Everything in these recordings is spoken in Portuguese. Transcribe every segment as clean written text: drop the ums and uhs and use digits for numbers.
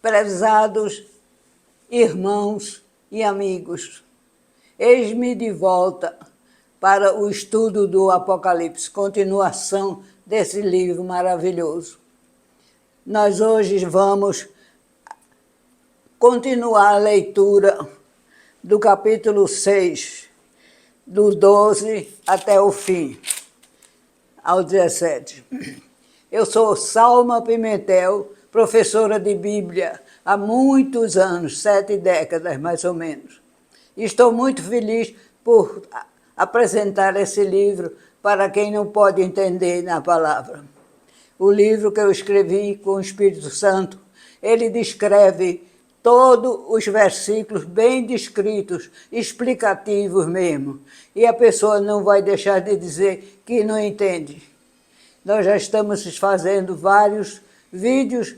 Prezados irmãos e amigos, eis-me de volta para o estudo do Apocalipse, continuação desse livro maravilhoso. Nós hoje vamos continuar a leitura do capítulo 6, do 12 até o fim, ao 17. Eu sou Salma Pimentel, professora de Bíblia há muitos anos, 7 décadas mais ou menos. Estou muito feliz por apresentar esse livro para quem não pode entender na palavra. O livro que eu escrevi com o Espírito Santo, ele descreve todos os versículos bem descritos, explicativos mesmo. E a pessoa não vai deixar de dizer que não entende. Nós já estamos fazendo vários vídeos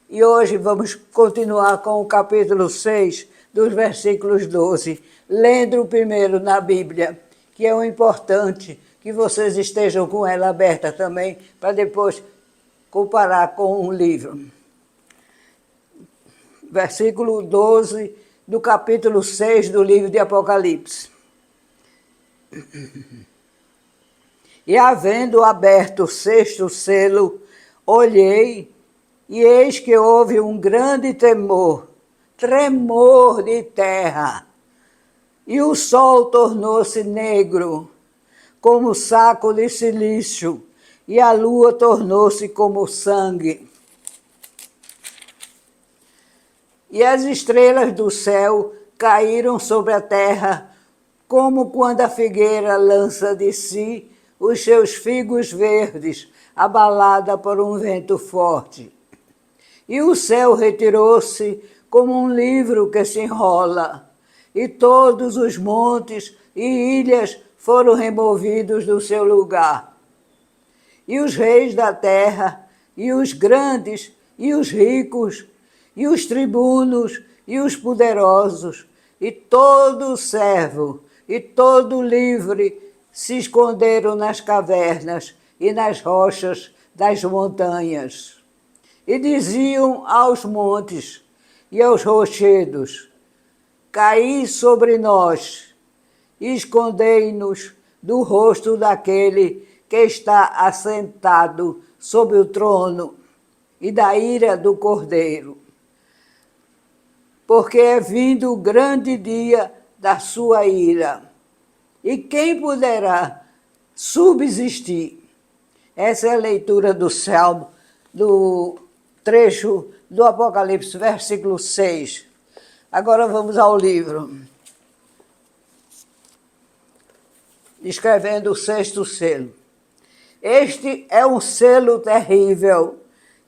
e hoje vamos continuar com o capítulo 6, dos versículos 12, lendo o primeiro na Bíblia, que é o importante, que vocês estejam com ela aberta também, para depois comparar com o livro. Versículo 12 do capítulo 6 do livro de Apocalipse. E havendo aberto o 6º selo, olhei, e eis que houve um grande tremor de terra, e o sol tornou-se negro, como saco de cilício, e a lua tornou-se como sangue. E as estrelas do céu caíram sobre a terra, como quando a figueira lança de si os seus figos verdes, abalada por um vento forte. E o céu retirou-se como um livro que se enrola, e todos os montes e ilhas foram removidos do seu lugar. E os reis da terra, e os grandes, e os ricos, e os tribunos, e os poderosos, e todo servo, e todo livre, se esconderam nas cavernas e nas rochas das montanhas. E diziam aos montes e aos rochedos: caí sobre nós, e escondei-nos do rosto daquele que está assentado sobre o trono e da ira do Cordeiro. Porque é vindo o grande dia da sua ira. E quem poderá subsistir? Essa é a leitura do Salmo, do trecho do Apocalipse, versículo 6. Agora vamos ao livro. Escrevendo o 6º selo. Este é um selo terrível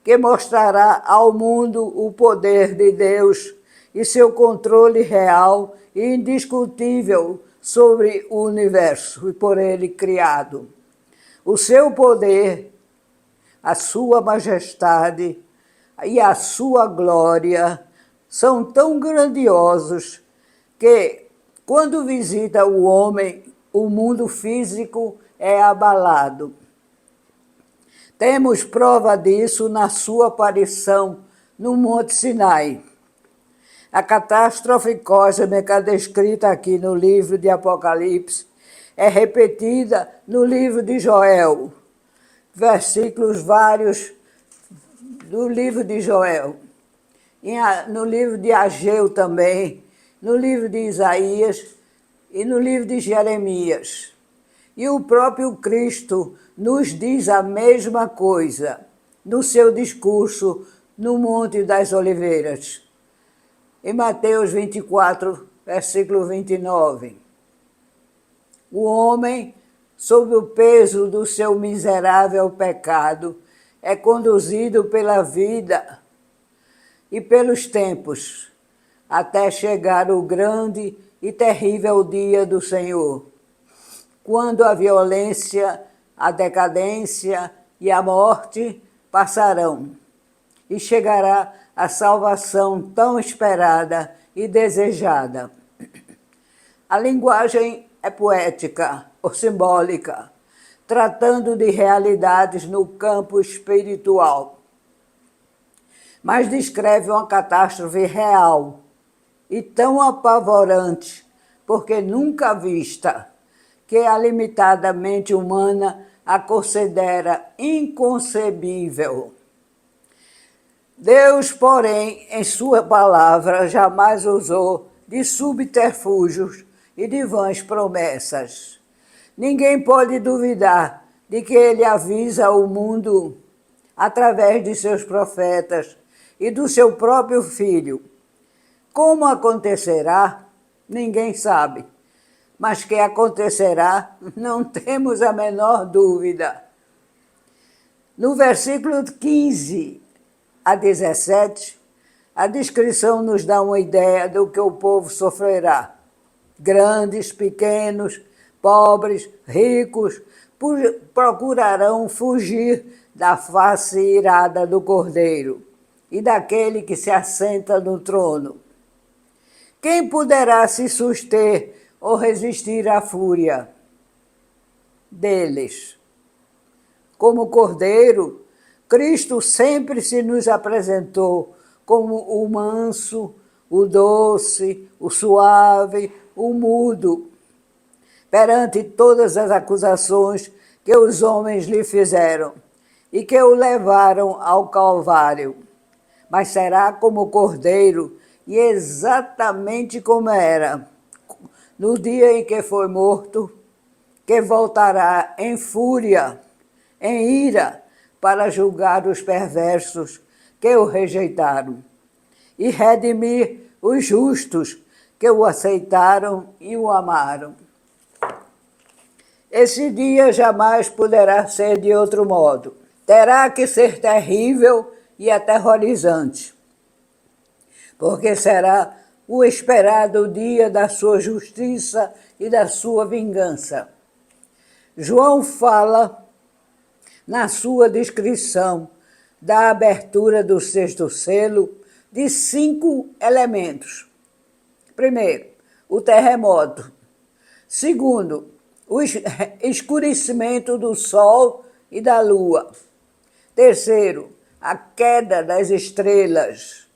que mostrará ao mundo o poder de Deus e seu controle real e indiscutível sobre o universo e por ele criado. O seu poder, a sua majestade e a sua glória são tão grandiosos que, quando visita o homem, o mundo físico é abalado. Temos prova disso na sua aparição no Monte Sinai. A catástrofe cósmica descrita aqui no livro de Apocalipse é repetida no livro de Joel, versículos vários do livro de Joel, no livro de Ageu também, no livro de Isaías e no livro de Jeremias. E o próprio Cristo nos diz a mesma coisa no seu discurso no Monte das Oliveiras. Em Mateus 24, versículo 29. O homem, sob o peso do seu miserável pecado, é conduzido pela vida e pelos tempos, até chegar o grande e terrível dia do Senhor, quando a violência, a decadência e a morte passarão, e chegará a salvação tão esperada e desejada. A linguagem é poética ou simbólica, tratando de realidades no campo espiritual. mas descreve uma catástrofe real e tão apavorante, porque nunca vista, que a limitada mente humana a considera inconcebível. Deus, porém, em sua palavra, jamais usou de subterfúgios e de vãs promessas. Ninguém pode duvidar de que ele avisa o mundo através de seus profetas e do seu próprio Filho. Como acontecerá, ninguém sabe, mas que acontecerá, não temos a menor dúvida. No versículo 15 a 17, a descrição nos dá uma ideia do que o povo sofrerá. Grandes, pequenos, pobres, ricos, procurarão fugir da face irada do Cordeiro e daquele que se assenta no trono. Quem poderá se suster ou resistir à fúria deles? Como Cordeiro, Cristo sempre se nos apresentou como o manso, o doce, o suave, o mudo, perante todas as acusações que os homens lhe fizeram e que o levaram ao Calvário. Mas será como Cordeiro, e exatamente como era, no dia em que foi morto, que voltará em fúria, em ira, para julgar os perversos que o rejeitaram e redimir os justos que o aceitaram e o amaram. Esse dia jamais poderá ser de outro modo. Terá que ser terrível e aterrorizante, porque será o esperado dia da sua justiça e da sua vingança. João fala, na sua descrição da abertura do sexto selo, de 5 elementos. Primeiro, o terremoto. Segundo, o escurecimento do sol e da lua. Terceiro, a queda das estrelas.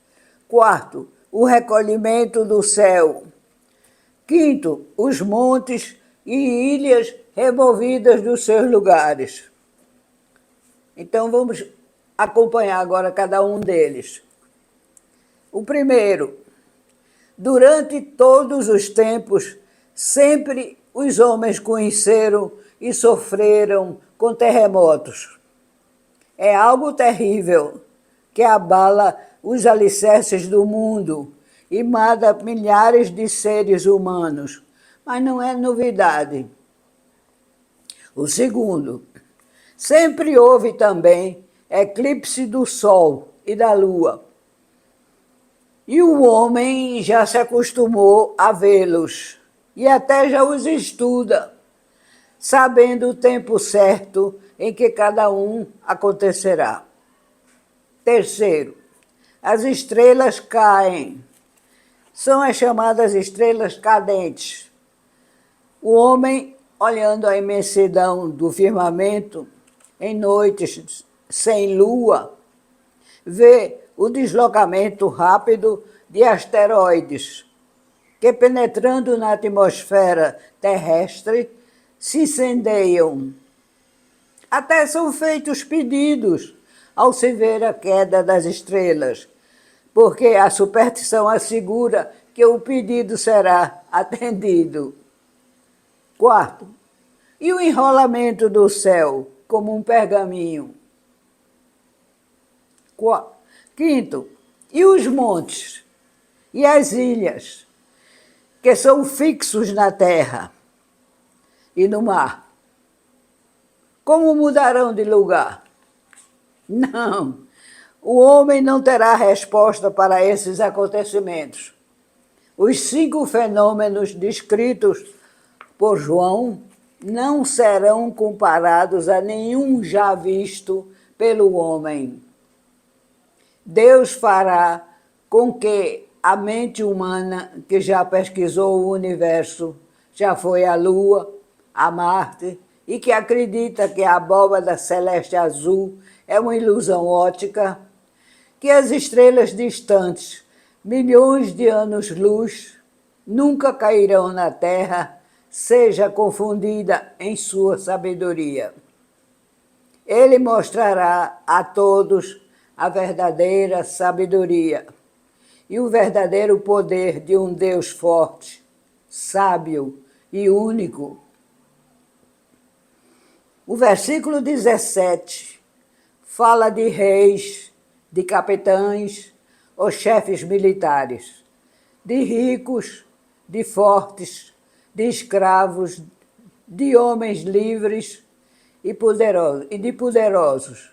Quarto, o recolhimento do céu. Quinto, os montes e ilhas removidas dos seus lugares. Então vamos acompanhar agora cada um deles. O primeiro, durante todos os tempos, sempre os homens conheceram e sofreram com terremotos. É algo terrível que abala os alicerces do mundo e mata milhares de seres humanos, mas não é novidade. O segundo, sempre houve também eclipse do Sol e da Lua, e o homem já se acostumou a vê-los e até já os estuda, sabendo o tempo certo em que cada um acontecerá. Terceiro, as estrelas caem. São as chamadas estrelas cadentes. O homem, olhando a imensidão do firmamento, em noites sem lua, vê o deslocamento rápido de asteroides, que penetrando na atmosfera terrestre, se incendeiam. Até são feitos pedidos ao se ver a queda das estrelas, porque a superstição assegura que o pedido será atendido. Quarto, e o enrolamento do céu, como um pergaminho. Quinto, e os montes e as ilhas, que são fixos na terra e no mar. Como mudarão de lugar? Não, o homem não terá resposta para esses acontecimentos. Os 5 fenômenos descritos por João não serão comparados a nenhum já visto pelo homem. Deus fará com que a mente humana, que já pesquisou o universo, já foi à Lua, a Marte, e que acredita que a abóbada celeste azul é uma ilusão óptica, que as estrelas distantes, milhões de anos-luz, nunca cairão na terra, seja confundida em sua sabedoria. Ele mostrará a todos a verdadeira sabedoria e o verdadeiro poder de um Deus forte, sábio e único. O versículo 17 fala de reis, de capitães ou chefes militares, de ricos, de fortes, de escravos, de homens livres e de poderosos.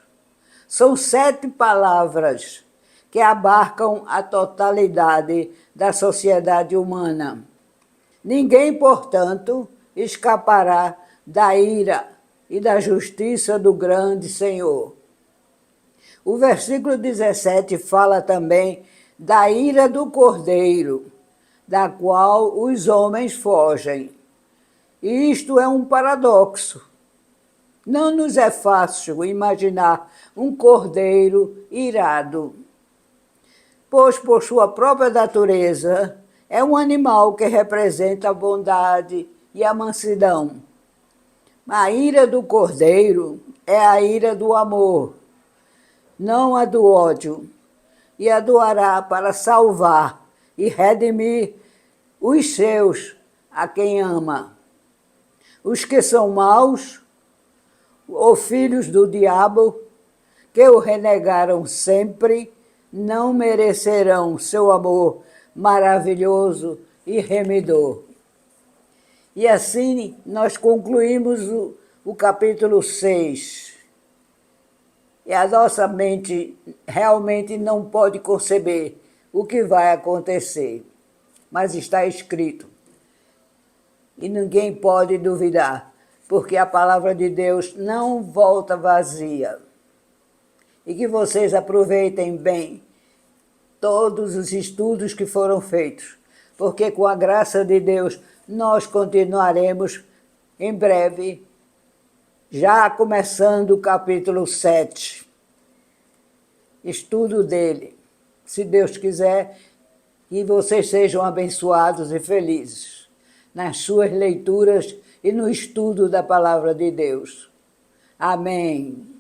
São 7 palavras que abarcam a totalidade da sociedade humana. Ninguém, portanto, escapará da ira e da justiça do grande Senhor. O versículo 17 fala também da ira do Cordeiro, da qual os homens fogem. E isto é um paradoxo. Não nos é fácil imaginar um cordeiro irado, pois por sua própria natureza é um animal que representa a bondade e a mansidão. A ira do cordeiro é a ira do amor, não a do ódio, e atuará para salvar e redimir os seus a quem ama. Os que são maus, ou filhos do diabo, que o renegaram sempre, não merecerão seu amor maravilhoso e remidor. E assim nós concluímos o capítulo 6. E a nossa mente realmente não pode conceber o que vai acontecer, mas está escrito. E ninguém pode duvidar, porque a palavra de Deus não volta vazia. E que vocês aproveitem bem todos os estudos que foram feitos, porque com a graça de Deus nós continuaremos em breve, já começando o capítulo 7, estudo dele, se Deus quiser, e vocês sejam abençoados e felizes nas suas leituras e no estudo da palavra de Deus. Amém.